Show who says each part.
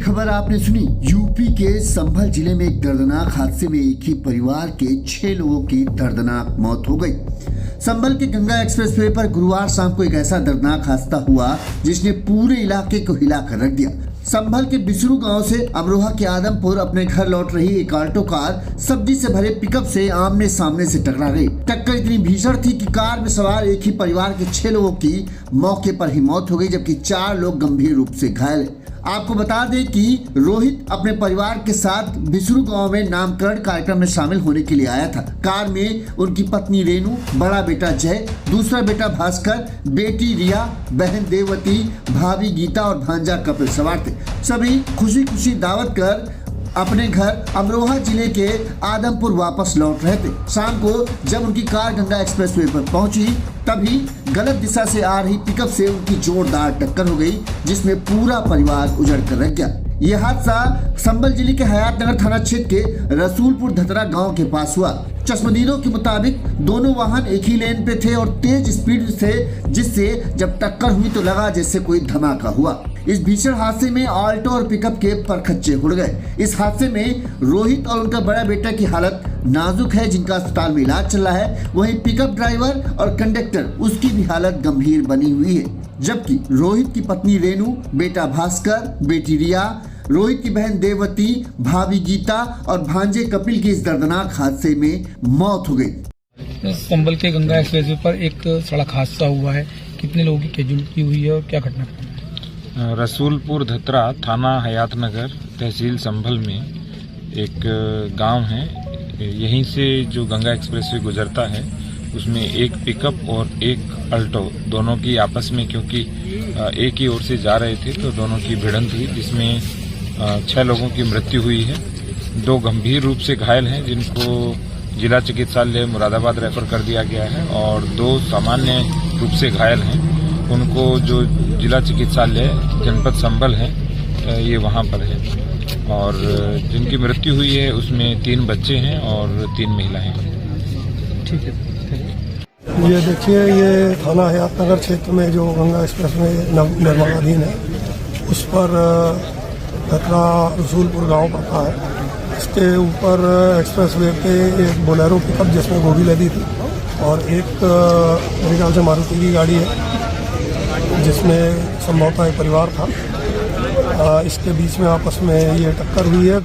Speaker 1: खबर आपने सुनी। यूपी के संभल जिले में एक दर्दनाक हादसे में एक ही परिवार के 6 लोगों की दर्दनाक मौत हो गई। संभल के गंगा एक्सप्रेसवे पर गुरुवार शाम को एक ऐसा दर्दनाक हादसा हुआ जिसने पूरे इलाके को हिलाकर रख दिया। संभल के बिसरू गांव से अमरोहा के आदमपुर अपने घर लौट रही एक ऑल्टो कार सब्जी से भरे पिकअप से आमने सामने से टकरा गई। टक्कर इतनी भीषण थी कि कार में सवार एक ही परिवार के 6 लोगों की मौके पर ही मौत हो गई, जबकि 4 लोग गंभीर रूप से घायल। आपको बता दें कि रोहित अपने परिवार के साथ बिसरू गांव में नामकरण कार्यक्रम में शामिल होने के लिए आया था। कार में उनकी पत्नी रेनू, बड़ा बेटा जय, दूसरा बेटा भास्कर, बेटी रिया, बहन देववती, भाभी गीता और भांजा कपिल सवार थे। सभी खुशी खुशी दावत कर अपने घर अमरोहा जिले के आदमपुर वापस लौट रहे थे। शाम को जब उनकी कार गंगा एक्सप्रेसवे पर पहुंची तभी गलत दिशा से आ रही पिकअप से उनकी जोरदार टक्कर हो गई, जिसमें पूरा परिवार उजड़ कर रह गया। यह हादसा संभल जिले के हयातनगर थाना क्षेत्र के रसूलपुर धतरा गांव के पास हुआ। चश्मदीदों के मुताबिक दोनों वाहन एक ही लेन पे थे और तेज स्पीड से, जिससे जब टक्कर हुई तो लगा जैसे कोई धमाका हुआ। इस भीषण हादसे में ऑल्टो और पिकअप के परखच्चे उड़ गए। इस हादसे में रोहित और उनका बड़ा बेटा की हालत नाजुक है, जिनका अस्पताल में इलाज चल रहा है। वहीं पिकअप ड्राइवर और कंडक्टर, उसकी भी हालत गंभीर बनी हुई है, जबकि रोहित की पत्नी रेनू, बेटा भास्कर, बेटी रिया, रोहित की बहन देववती, भाभी गीता और भांजे कपिल की इस दर्दनाक हादसे में मौत हो गई।
Speaker 2: संभल के गंगा एक्सप्रेसवे पर एक सड़क हादसा हुआ है, कितने लोगों की कैजुअल्टी हुई है और क्या घटना है?
Speaker 3: रसूलपुर धतरा थाना हयातनगर तहसील संभल में एक गांव है। यहीं से जो गंगा एक्सप्रेसवे गुजरता है उसमें एक पिकअप और एक अल्टो, दोनों की आपस में, क्योंकि एक ही ओर से जा रहे थे तो दोनों की भिड़ंत हुई, जिसमें 6 लोगों की मृत्यु हुई है। 2 गंभीर रूप से घायल हैं, जिनको जिला चिकित्सालय मुरादाबाद रेफर कर दिया गया है, और 2 सामान्य रूप से घायल हैं। उनको जो जिला चिकित्सालय जनपद संभल है ये वहाँ पर है, और जिनकी मृत्यु हुई है उसमें 3 बच्चे हैं और 3 महिलाएं हैं।
Speaker 2: ठीक है।
Speaker 4: ये देखिए, ये थाना हयातनगर क्षेत्र में जो गंगा एक्सप्रेसवे निर्माणाधीन है उस पर धतरा रसूलपुर गांव पड़ता है। इसके ऊपर एक्सप्रेसवे पे एक बोलेरो पिकअप जिसमें गोभी लदी थी और एक मेरे ख्याल से मारुति की गाड़ी है जिसमें संभवतः एक परिवार था। इसके बीच में आपस में ये टक्कर हुई है।